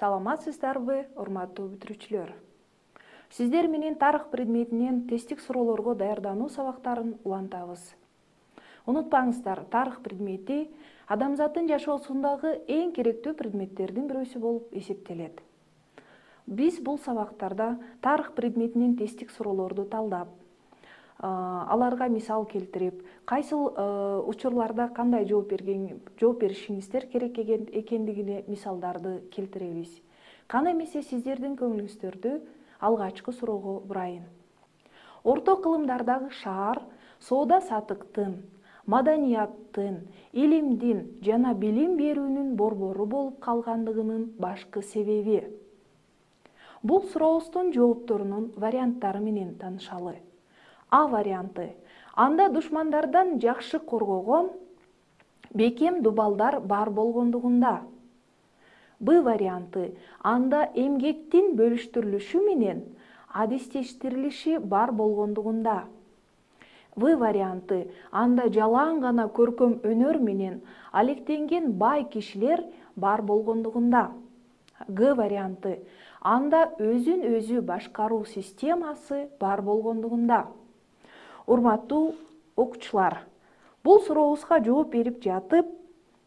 Саламатсыздарбы, урматтуу бүтүрүүчүлөр. Сиздер менен тарых предметинен тесттик суроолорго даярдануу сабактарын улантабыз. Унутпаңыздар, тарых предмети адамзаттын жашоосундагы эң керектүү предметтердин бирөөсү болуп эсептелет. Биз бул сабактарда тарых предметинен тесттик суроолорду талдап, аларга мисал келтирип, кайсыл учурларда кандай жооп беришиңиздер керек экендигине мисалдарды келтиребиз. Кана эмесе сиздердин көңүлүңүздөрдү алгачкы суроого бурайын. Орто кылымдардагы шаар соода сатыктын, маданияттын, илимдин жана билим берүүнүн борбору болуп калгандыгынын башкы себеби. Бул сурообуздун жоопторунун варианттары менен таанышалы. А варианты. Анда душмандардан жакшы коргогон бекем дубалдар бар болгондугунда. Б варианты. Анда эмгектин бөлүштүрүлүшү менен адистештирилиши бар болгондугунда. В варианты. Анда жалаң гана көркөм өнөр менен алектенген бай кишилер бар болгондугунда. Г варианты. Анда өзүн өзү башкаруу системасы бар болгондугунда. Урматтуу окуучулар, бул сурообузга жооп берип жатып,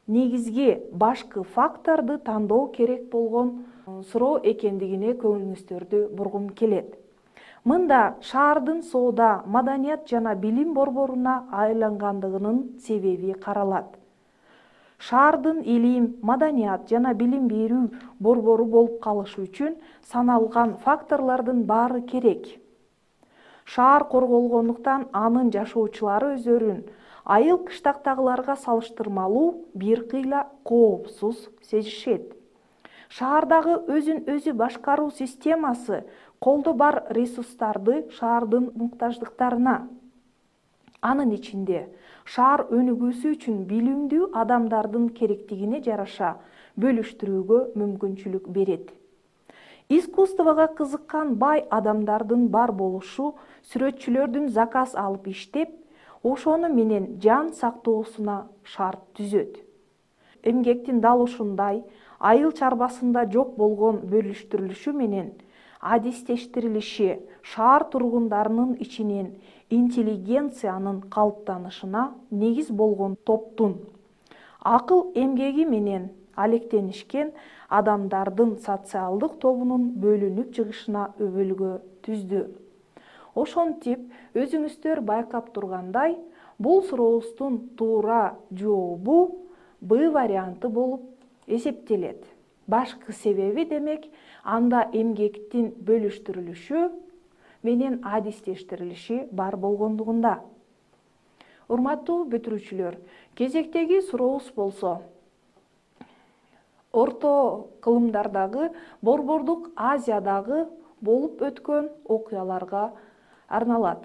негизги башкы факторду тандоо керек болгон суроо экендигине көңүлүңүздөрдү бургум келет. Мында шаардын соода, маданият жана билим борборуна айлангандыгынын себеби каралат. Шаардын илим, маданият жана билим берүү борбору болуп калышы үчүн саналган факторлордун баары керек. Шаар корголгондуктан анын жашоочулары өздөрүн айыл кыштактагыларга салыштырмалуу бир кыйла коопсуз сезишет. Шаардагы өзүн өзү башкаруу системасы колдо бар ресурстарды шаардын муктаждыктарына, анын ичинде шаар өнүгүүсү үчүн билимдүү адамдардын керектигине жараша бөлүштүрүүгө мүмкүнчүлүк берет. Искусствого кызыккан бай адамдардын бар болушу сүрөтчүлөрдүн заказ алып иштеп, ошону менен жан сактоосуна шарт түзөт. Эмгектин дал ушундай айыл чарбасында жок болгон бөлүштүрүлүшү менен адистештирилиши шаар тургундарынын ичинен интеллигенциянын калыптанышына негиз болгон топтун акыл эмгеги менен алектенишкен адамдардын социалдык тобунун бөлүнүп чыгышына өбөлгө түздү. Ошентип, өзүңүздөр байкап тургандай, бул сурообуздун туура жообу Б варианты болуп эсептелет. Башкы себеби демек, анда эмгектин бөлүштүрүлүшү менен адистештирилиши бар болгондугунда. Урматтуу бүтүрүүчүлөр, кезектеги сурообуз болсо, Орто кылымдардагы Борбордук Азиядагы болуп өткөн окуяларга арналат.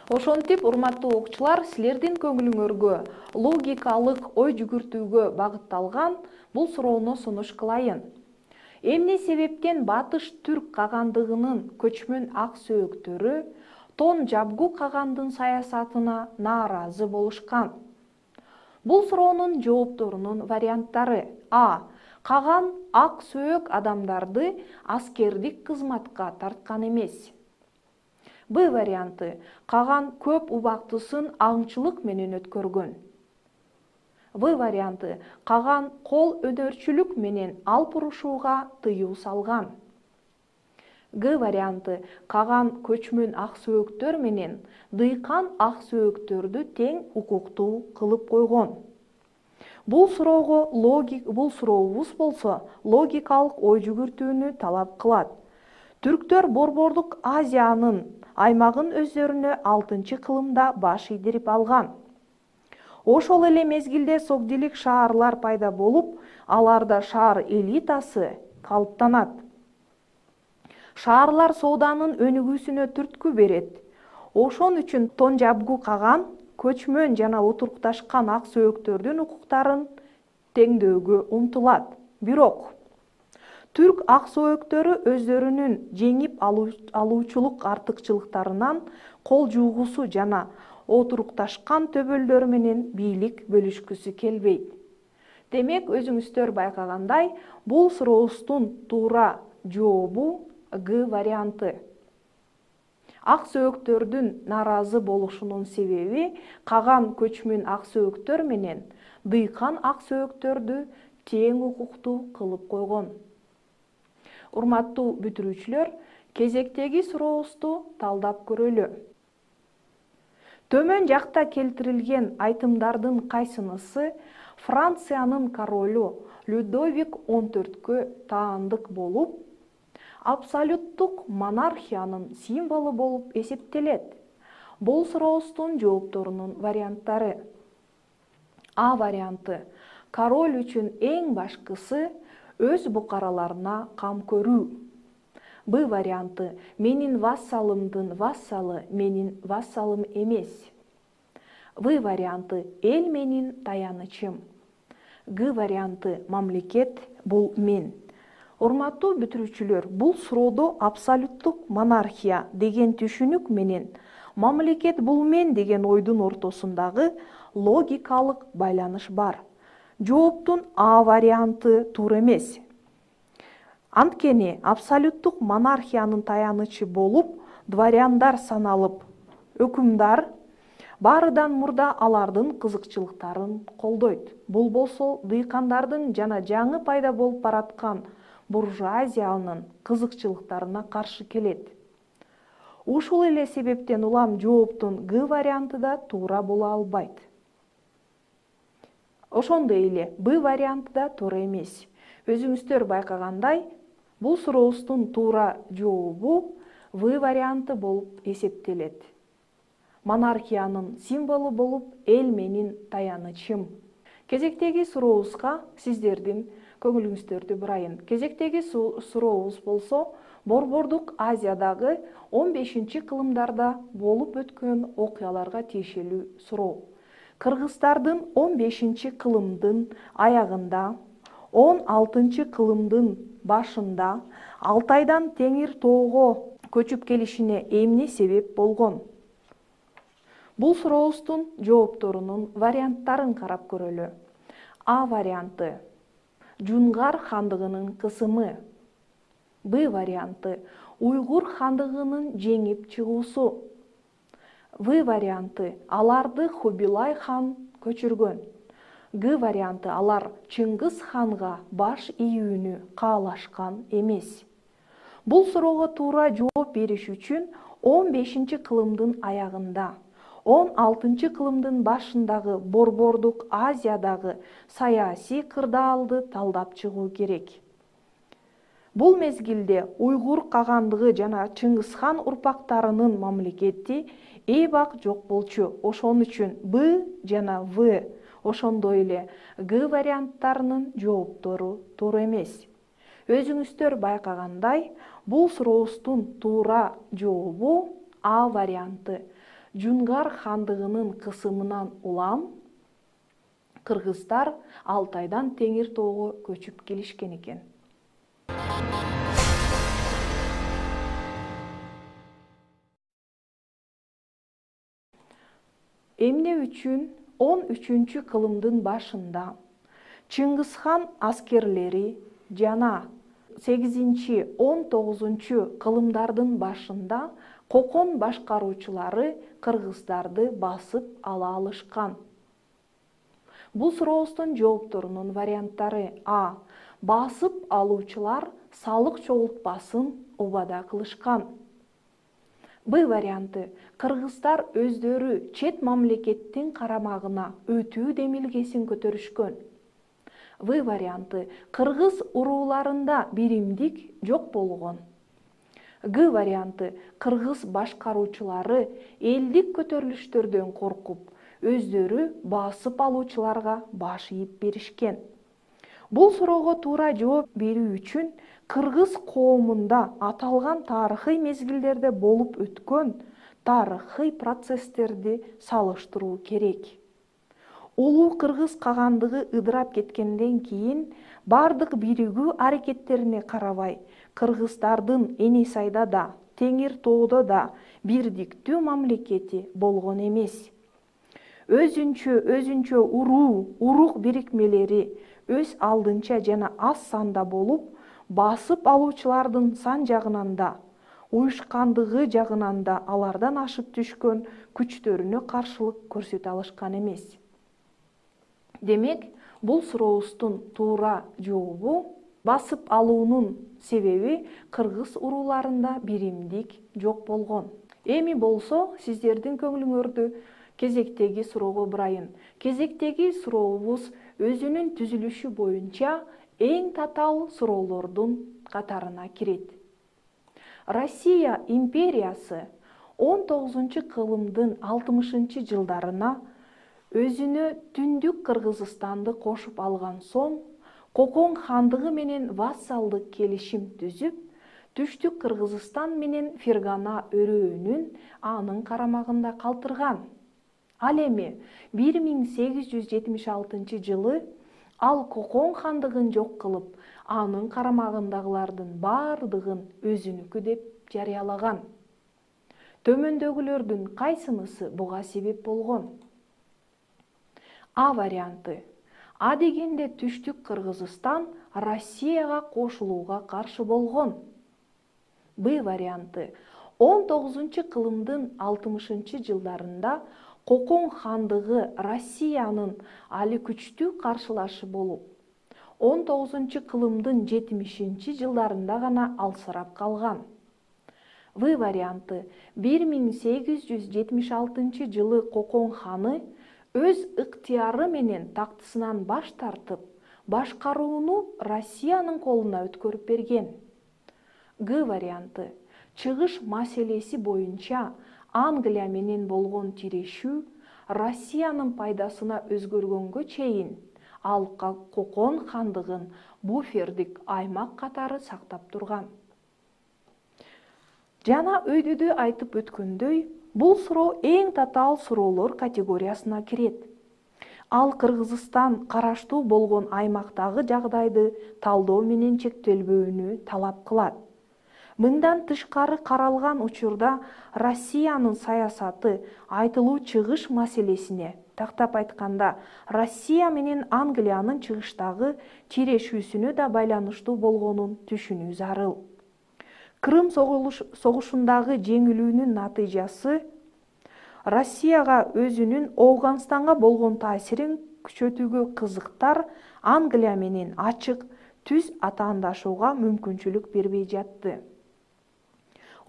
Ошентип, урматтуу окуучулар, силердин көңүлүңөргө логикалык ой жүгүртүүгө багытталган бул суроону сунуш кылайын. Эмне себептен Батыш Түрк кагандыгынын көчмөн ак сөөктөрү Тон Жабгу кагандын саясатына нааразы болушкан? Бул суроонун жоопторунун варианттары. А. Каган ак сөөк адамдарды аскердик кызматка тарткан эмес. Б варианты. Каган көп убактысын аңчылык менен өткөргөн. В варианты. Каган кол өнөрчүлүк менен алп урушууга тыюу салган. Г варианты. Каган көчмөн ак сөөктөр менен дыйкан ак сөөктөрдү тең укуктуу кылып койгон. Бул сурообуз болсо логикалык ой жүгүртүүнү талап кылат. Түрктөр Борбордук Азиянын аймагын өздөрүнө 6-кылымда баш ийдирип алган. Ошол эле мезгилде согдилик шаарлар пайда болуп, аларда шаар элитасы калыптанат. Шаарлар сооданын өнүгүүсүнө түрткү берет. Ошон үчүн Тон Жабгу каган көчмөн жана утурукташкан ак сөөктөрдүн укуктарын теңдөөгө умтулат. Бирок түрк ак сөөктөрү өздөрүнүн жеңип алуучулук артыкчылыктарынан кол жуугусу жана отурукташкан төбөлдөр менен бийлик бөлүшкүсү келбейт. Демек, өзүңүздөр байкагандай, бул сурообуздун туура жообу Г варианты. Ак сөөктөрдүн нааразы болушунун себеби каган көчмүн ак сөөктөр менен дыйкан ак сөөктөрдү тең укуктуу кылып койгон. Урматтуу бүтүрүүчүлөр, кезектеги сурообузду талдап көрөлү. Төмөн жакта келтирилген айтымдардын кайсынысы Франциянын королу Людовик 14-кө таандык болуп, абсолюттук монархиянын символу болуп эсептелет? Бул сурообуздун жоопторунун варианттары. А варианты: король үчүн эң башкысы өз букараларына кам көрүү. Б варианты: менин вассалымдын вассалы менин вассалым эмес. В варианты: эл менин таянычым. Г варианты: мамлекет бул мен. Урматтуу бүтүрүүчүлөр, бул суроодо абсолюттук монархия деген түшүнүк менен мамлекет бул мен деген ойдун ортосундагы логикалык байланыш бар. Жооптун А варианты туура эмес. Анткени абсолюттук монархиянын таянычы болуп дворяндар саналып, өкүмдар баарыдан мурда алардын кызыкчылыктарын колдойт. Бул болсо дыйкандардын жана жаңы пайда болуп бараткан буржуазиянын кызыкчылыктарына каршы келет. Ушул эле себептен улам жооптун Г варианты да туура боло албайт. Ошондой эле Б варианты да туура эмес. Өзүңүздөр байкагандай, бул сурообуздун туура жообу В варианты болуп эсептелет. Монархиянын символу болуп эл менин таянычым. Кезектеги сурообузга сиздердин көңүлүңүздөрдү бурайын. Кезектеги сурообуз болсо, Борбордук Азиядагы 15-кылымдарда болуп өткөн окуяларга тиешелүү суроо. Кыргыздардын 15-кылымдын аягында, 16-кылымдын башында Алтайдан Теңир тоого көчүп келишине эмне себеп болгон? Бул сурообуздун жоопторунун варианттарын карап көрөлү. А варианты: Жунгар хандыгынын кысымы. Б варианты: Уйгур хандыгынын жеңип чыгуусу. В варианты: аларды Хубилай хан көчүргөн. Г варианты: алар Чыңгыз ханга баш ийүүнү каалашкан эмес. Бул суроого туура жооп бериш үчүн 15-кылымдын аягында, 16-кылымдын башындагы Борбордук Азиядагы саясий кырдаалды талдап чыгуу керек. Бул мезгилде Уйгур кагандыгы жана Чыңгызхан урпактарынын мамлекети эбак жок болчу. Ошон үчүн Б жана В, ошондой эле Г варианттарынын жооптору туура эмес. Өзүңүздөр байкагандай, бул сурообуздун туура жообу А варианты. Жунгар хандыгынын кысымынан улам кыргыздар Алтайдан Теңир тоого көчүп келишкен экен. Эмне үчүн 13-кылымдын башында Чыңгызхан аскерлери жана 8-19 кылымдардын башында Кокон башкаруучулары кыргыздарды басып ала алышкан? Бул сурообуздун жоопторунун варианттары. А. Басып алуучулар салык чогултпасын убада кылышкан. Б варианты: кыргыздар өздөрү чет мамлекеттин карамагына өтүү демилгесин көтөрүшкөн. В варианты: кыргыз урууларында биримдик жок болгон. Г варианты: кыргыз башкаруучулары элдик көтөрүлүштөрдөн коркуп, өздөрү басып алуучуларга баш ийип беришкен. Бул суроого туура жооп берүү үчүн кыргыз коомунда аталган тарыхый мезгилдерде болуп өткөн тарыхый процесстерди салыштыруу керек. Улуу кыргыз кагандыгы ыдырап кеткенден кийин бардык биригүү аракеттерине карабай, кыргыздардын Эни Сайда да, Теңир тоодо да бирдиктүү мамлекети болгон эмес. Өзүнчө уруу, урук бирикмелери, өз алдынча жана аз санда болуп, басып алуучулардын сан жагынан да, уюшкандыгы жагынан да алардан ашып түшкөн күчтөрүнө каршылык көрсөтө алышкан эмес. Демек, бул сурообуздун туура жообу басып алуунун себеби кыргыз урууларында биримдик жок болгон. Эми болсо сиздердин көңүлүңөрдү кезектеги суроого бурайын. Кезектеги сурообуз өзүнүн түзүлүшү боюнча эң татаал суроолордун катарына кирет. Россия империясы 19-кылымдын 60-жылдарына өзүнө Түндүк Кыргызстанды кошуп алган соң, Кокон хандыгы менен вассалдык келишим түзүп, Түштүк Кыргызстан менен Фергана өрөөнүн анын карамагында калтырган. Ал эми 1876 жылы ал Кокон хандыгын жок кылып, анын карамагындагылардын бардыгын өзүнүкү деп жарыялаган. Төмөндөгүлөрдүн кайсынысы буга себеп болгон? А варианты. А дегенде Түштүк Кыргызстан Россияга кошулууга каршы болгон. Б варианты. 19-кылымдын 60-жылдарында Кокон хандыгы Россиянын али күчтүү каршылашы болуп, 19-кылымдын 70-жылдарында гана алсырап калган. В варианты. 1876 жылы Кокон ханы өз ыктыяры менен тактысынан баш тартып, башкарууну Россиянын колуна өткөрүп берген. Г варианты. Чыгыш маселеси боюнча Англия менен болгон тирешүү Россиянын пайдасына өзгөргөнгө чейин ал Кокон хандыгын буфердик аймак катары сактап турган. Жана өйдөдө айтып өткөндөй, бул суроо эң татаал суроолор категориясына кирет. Ал Кыргызстан караштуу болгон аймактагы жагдайды талдоо менен чектелбөөнү талап кылат. Мындан тышкары каралган учурда Россиянын саясаты айтылуу чыгыш маселесине, тактап айтканда, Россия менен Англиянын чыгыштагы тирешүүсүнө да байланыштуу болгонун түшүнүү зарыл. Крым согушундагы жеңилүүнүн натыйжасы Россияга өзүнүн Афганистанга болгон таасирин күчөтүүгө кызыктар Англия менен ачык, түз атаандашууга мүмкүнчүлүк бербей жатты.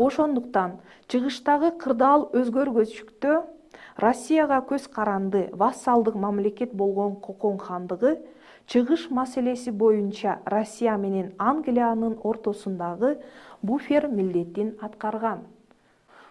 Ошондуктан чыгыштагы кырдаал өзгөргүчтө Россияга көз каранды вассалдык мамлекет болгон Кокон хандыгы чыгыш маселеси боюнча Россия менен Англиянын ортосундагы буфер милдетин аткарган.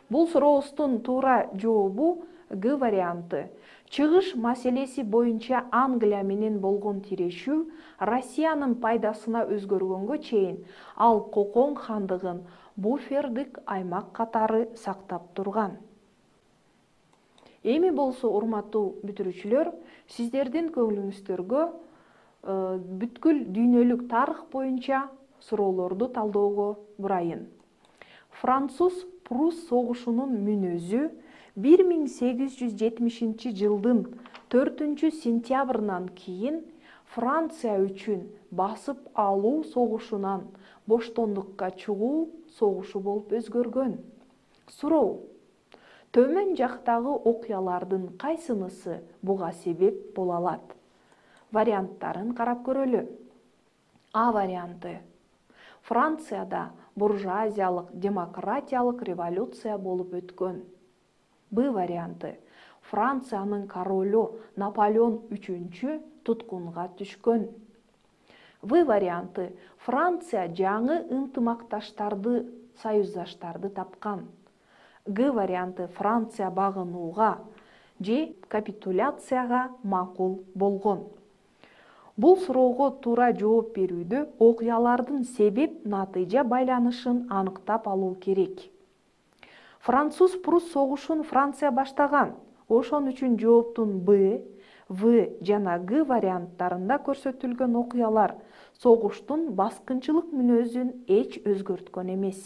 Бул сурообуздун туура жообу Г варианты. Чыгыш маселеси боюнча Англия менен болгон тирешүү Россиянын пайдасына өзгөргөнгө чейин ал Кокон хандыгын буфердик аймак катары сактап турган. Эми болсо, урматтуу бүтүрүүчүлөр, сиздердин көңүлүңүздөргө бүткүл дүйнөлүк тарых боюнча суроолорду талоого бурайын. Француз-Прус согушунун мүнөзү 1870 жылдын 4-сентябрынан кийин Франция үчүн басып алуу согушунан боштондукка чыгуу согушу болуп өзгөргөн. Суроо: төмөн жактагы окуялардын кайсынысы буга себеп боло алат? Варианттарын карап көрөлү. А варианты. Францияда буржуазиялык демократиялык революция болуп өткөн. Б варианты. Франциянын королу Наполеон III туткунга түшкөн. В варианты. Франция жаңы ынтымакташтарды, союздаштарды тапкан. Г варианты. Франция багынууга же капитуляцияга макул болгон. Бул суроого туура жооп берүүдө окуялардын себеп-натыйжа байланышын аныктап алуу керек. Француз-Прус согушун Франция баштаган. Ошон үчүн жооптун Б, В жана Г варианттарында көрсөтүлгөн окуялар согуштун баскынчылык мүнөзүн эч өзгөрткөн эмес.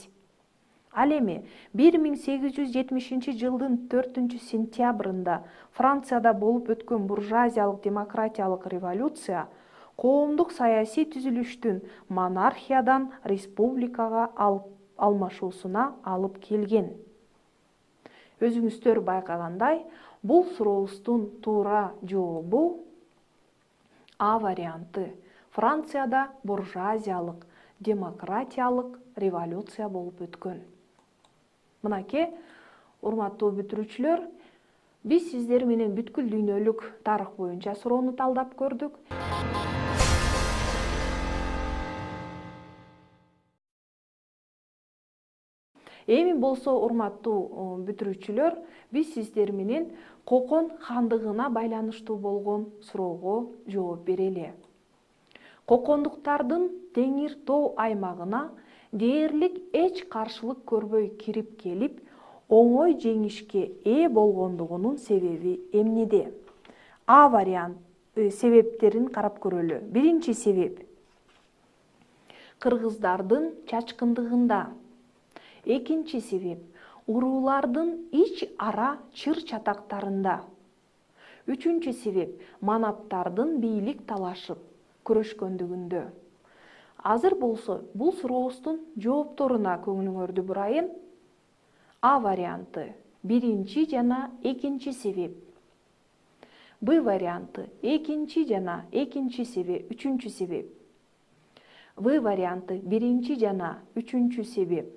Ал эми 1870 жылдын 4-сентябрында Францияда болуп өткөн буржуазиялык демократиялык революция коомдук саясий түзүлүштүн монархиядан республикага алмашуусуна алып келген. Өзүңүздөр байкагандай, бул сурообуздун туура жообу А варианты. Францияда буржуазиялык, демократиялык революция болуп өткөн. Мынакей, урматтуу бүтүрүүчүлөр, биз сиздер менен бүткүл дүйнөлүк тарых боюнча суроону талдап көрдүк. Эми болсо, урматтуу бүтүрүүчүлөр, биз сиздер менен Кокон хандыгына байланыштуу болгон суроого жооп берели. Кокондуктардын Теңир Тоо аймагына дээрлик эч каршылык көрбөй кирип келип, оңой жеңишке ээ болгондугунун себеби эмнеде? А вариант себептерин карап көрөлү. Биринчи себеп — кыргыздардын чачкындыгында. Экинчи себеп — уруулардын ич ара чыр-чатактарында. Үчүнчү себеп — манаптардын бийлик талашып күрөшкөндүгүндө. Азыр болсо, бул сурообуздун жоопторуна көңүлүңөрдү бурайын. А варианты — биринчи жана экинчи себеп. Б варианты — экинчи жана экинчи себеп, үчүнчү себеп. В варианты — биринчи жана үчүнчү себеп.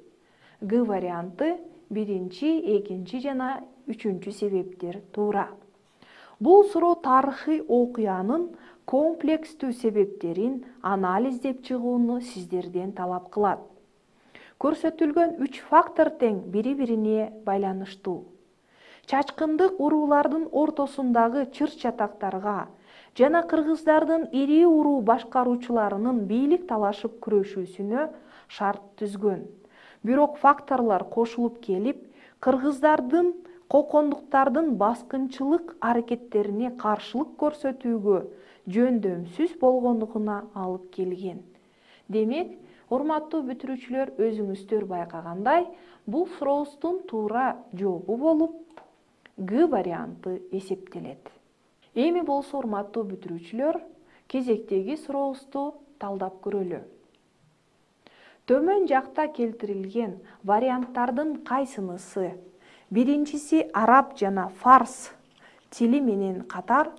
Г варианты — биринчи, экинчи жана үчүнчү себептер туура. Бул суроо тарыхый окуянын комплекстүү себептерин анализдеп чыгууну сиздерден талап кылат. Көрсөтүлгөн 3 фактор тең бири-бирине байланыштуу. Чачкындык уруулардын ортосундагы чыр-чатактарга жана кыргыздардын ири уруу башкаруучуларынын бийлик талашып күрөшүүсүнө шарт түзгөн. Бирок факторлор кошулуп келип, кыргыздардын кокондуктардын баскынчылык аракеттерине каршылык көрсөтүүгө жөндөмсүз болгондугуна алып келген. Демек, урматтуу бүтүрүүчүлөр, өзүңүздөр байкагандай, бул сурообуздун туура жообу болуп Г варианты эсептелет. Эми болсо, урматтуу бүтүрүүчүлөр, кезектеги сурообузду талдап көрөлү. Төмөн жакта келтирилген варианттардын кайсынысы? Биринчиси араб жана фарс тили менен катар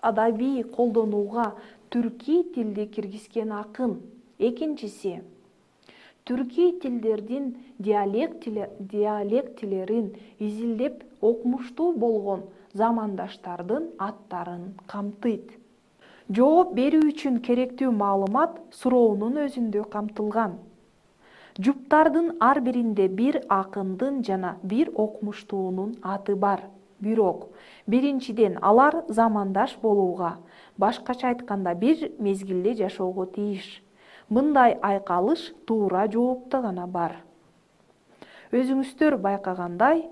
адабий колдонууга түрки тилди киргизген акын. Экинчиси түрки тилдердин диалектилерин изилдеп окумуштуу болгон замандаштардын аттарын камтыйт. Жооп берүү үчүн керектүү маалымат суроонун өзүндө камтылган. Жуптардын ар биринде бир акындын жана бир окумуштуунун аты бар. Бирок, биринчиден алар замандаш болууга, башкача айтканда бир мезгилде жашоого тийиш. Мындай айкалыш туура жоопто гана бар. Өзүңүздөр байкагандай,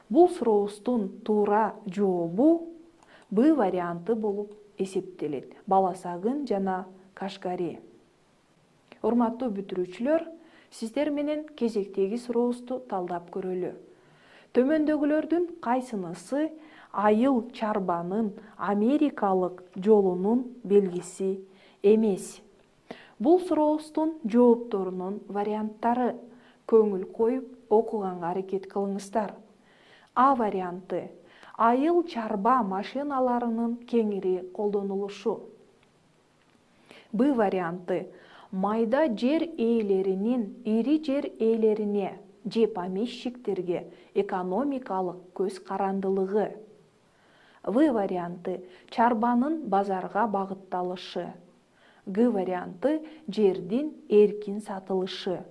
бул сурообуздун туура жообу Б варианты болуп эсептелет. Баласагын жана Кашгари. Урматтуу бүтүрүүчүлөр, сиздер менен кезектеги сурообузду талдап көрөлү. Төмөндөгүлөрдүн кайсынысы айыл чарбанын америкалык жолунун белгиси эмес? Бул сурообуздун жоопторунун варианттары. Көңүл коюп окуганга аракет кылыңыздар. А варианты — айыл чарба машиналарынын кеңири колдонулушу. Б варианты — майда жер ээлеринин ири жер ээлерине же помещиктерге экономикалык көз карандылыгы. В варианты — чарбанын базарга багытталышы. Г варианты — жердин эркин сатылышы.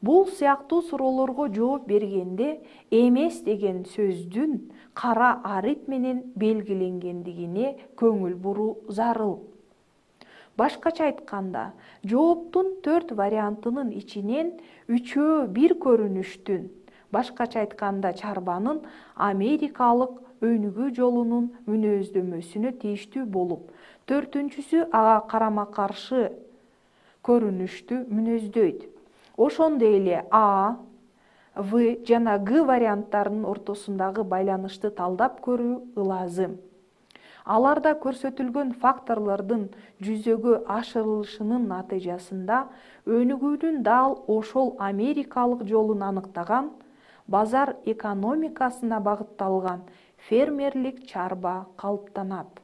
Бул сыяктуу суроолорго жооп бергенде эмес деген сөздүн кара ариф менен белгиленгендигине көңүл буруу зарыл. Башкача айтканда, жооптун 4 вариантынын ичинен 3-өө бир көрүнүштүн, башкача айтканда чарбанын америкалык өнүгүү жолунун мүнөздөмөсүнө тийиштүү болуп, 4-сү ага карама-каршы көрүнүштү мүнөздөйт. Ошондой эле А, В жана Г варианттарынын ортосундагы байланышты талдап көрүү ылазым. Аларда көрсөтүлгөн факторлордун жүзөгө ашырылышынын натыйжасында өнүгүүнүн дал ошол америкалык жолун аныктаган базар экономикасына багытталган фермерлик чарба калыптанат.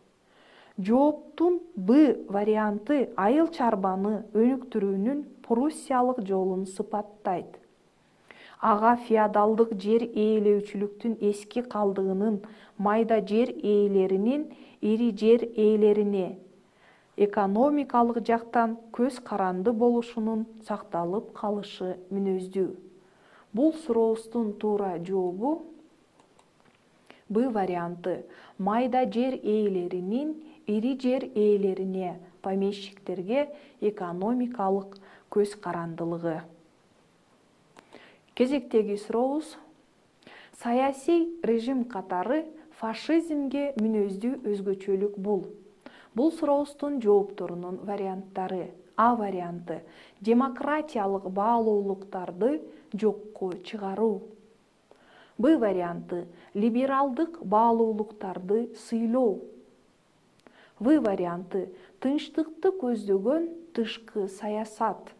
Жооптун Б варианты айыл чарбаны өнүктүрүүнүн пруссиялык жолун сыпаттайт. Ага феодалдык жер ээлөөчүлүктүн эски калдыгынын майда жер ээлеринин ири жер ээлерине экономикалык жактан көз каранды болушунун сакталып калышы мүнөздүү. Бул сурообуздун туура жообу Б варианты. Майда жер ээлеринин ири жер ээлерине, помещиктерге экономикалык көз карандылыгы. Кезектеги сурообуз. Саясий режим катары фашизмге мүнөздүү өзгөчөлүк бул. Бул сурообуздун жоопторунун варианттары. А варианты. Демократиялык баалуулуктарды жокко чыгаруу. Б варианты. Либералдык баалуулуктарды сыйлоо. В варианты. Тынчтыкты көздөгөн тышкы саясат.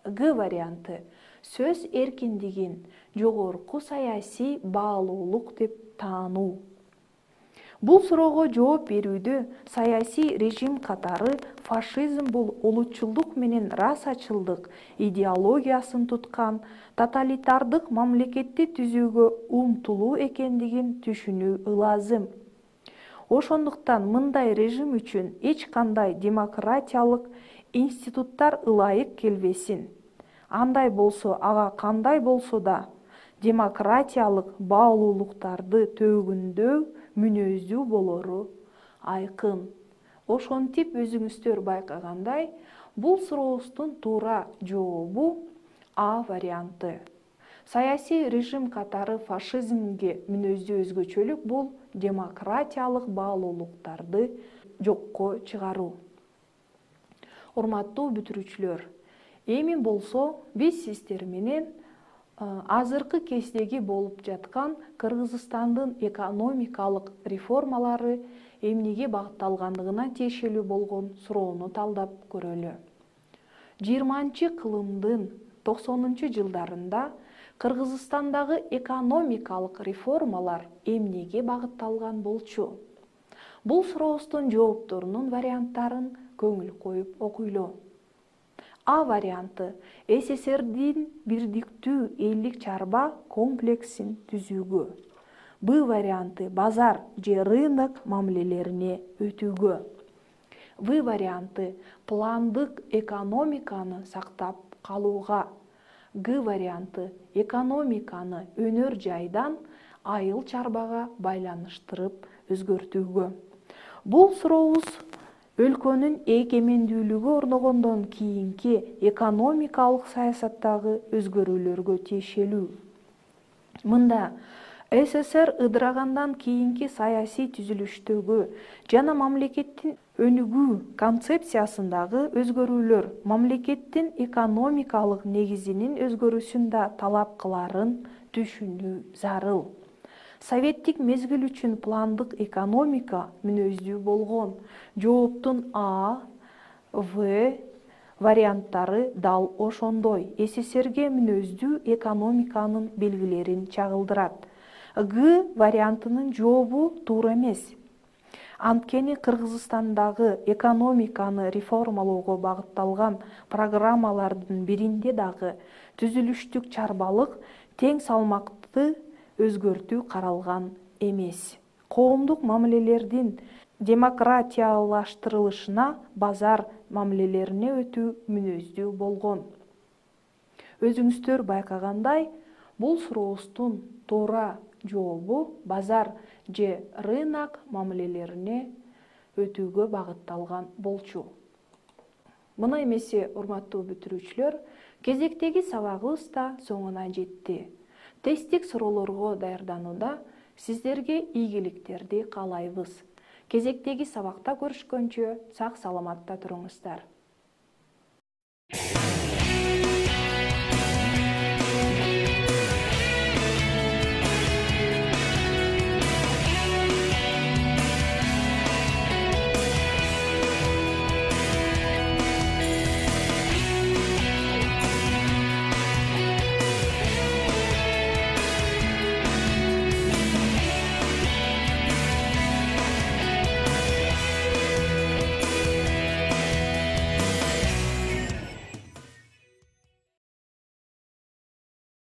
Г варианты. Сөз эркиндигин жогорку саясий баалуулук деп таануу. Бул суроого жооп берүүдө саясий режим катары фашизм бул улутчулдук менен расачылдык идеологиясын туткан тоталитардык мамлекетти түзүүгө умтулуу экендигин түшүнүү ылазым. Ошондуктан мындай режим үчүн эч кандай демократиялык институттар ылайык келбесин. Андай болсо, ага кандай болсо да демократиялык баалуулуктарды төгүндөв мүнөздүү болору айкын. Ошентип өзүңүздөр байкагандай, бул сурообуздун туура жообу А варианты. Саясий режим катары фашизмге мүнөздүү өзгөчөлүк бул демократиялык баалуулуктарды жокко чыгаруу. Урматтуу бүтүрүүчүлөр, эми болсо биз сиздер менен азыркы кездеги болуп жаткан Кыргызстандын экономикалык реформалары эмнеге багытталгандыгына тиешелүү болгон суроону талдап көрөлү. 20-кылымдын 90-жылдарында Кыргызстандагы экономикалык реформалар эмнеге багытталган болчу? Бул сурообуздун жоопторунун варианттарын көңүл коюп окуйлу. А варианты. СССРдин бирдиктүү элдик чарба комплексин түзүүгө. Б варианты. Базар же рынок мамилелерине өтүүгө. В варианты. Пландык экономиканы сактап калууга. Г варианты. Экономиканы өнөр жайдан айыл чарбага байланыштырып өзгөртүүгө. Бул сурообуз өлкөнүн эгемендүүлүгү орногондон кийинки экономикалык саясаттагы өзгөрүүлөргө тиешелүү. Мында СССР ыдырагандан кийинки саясий түзүлүштөгү жана мамлекеттин өнүгүү концепциясындагы өзгөрүүлөр мамлекеттин экономикалык негизинин өзгөрүүсүн да талап кыларын түшүнүү зарыл. Советтик мезгил үчүн пландык экономика мүнөздүү болгон. Жооптун А, В варианттары дал ошондой. СССРге мүнөздүү экономиканын белгилерин чагылдырат. Г вариантынын жообу туура эмес. Анткени Кыргызстандагы экономиканы реформалоого багытталган программалардын биринде дагы түзүлүштүк чарбалык тең салмакты өзгөртүү каралган эмес. Коомдук мамилелердин демократиялаштырылышына, базар мамилелерине өтүү мүнөздүү болгон. Өзүңүздөр байкагандай, бул сурообуздун туура жообу базар же рынок мамилелерине өтүүгө багытталган болчу. Мына эмесе, урматтуу бүтүрүүчүлөр, кезектеги сабагыбыз да соңуна жетти. Тесттик суроолорго даярданууда сиздерге ийгиликтерди каалайбыз. Кезектеги сабакта көрүшкөнчө сак саламатта туруңуздар.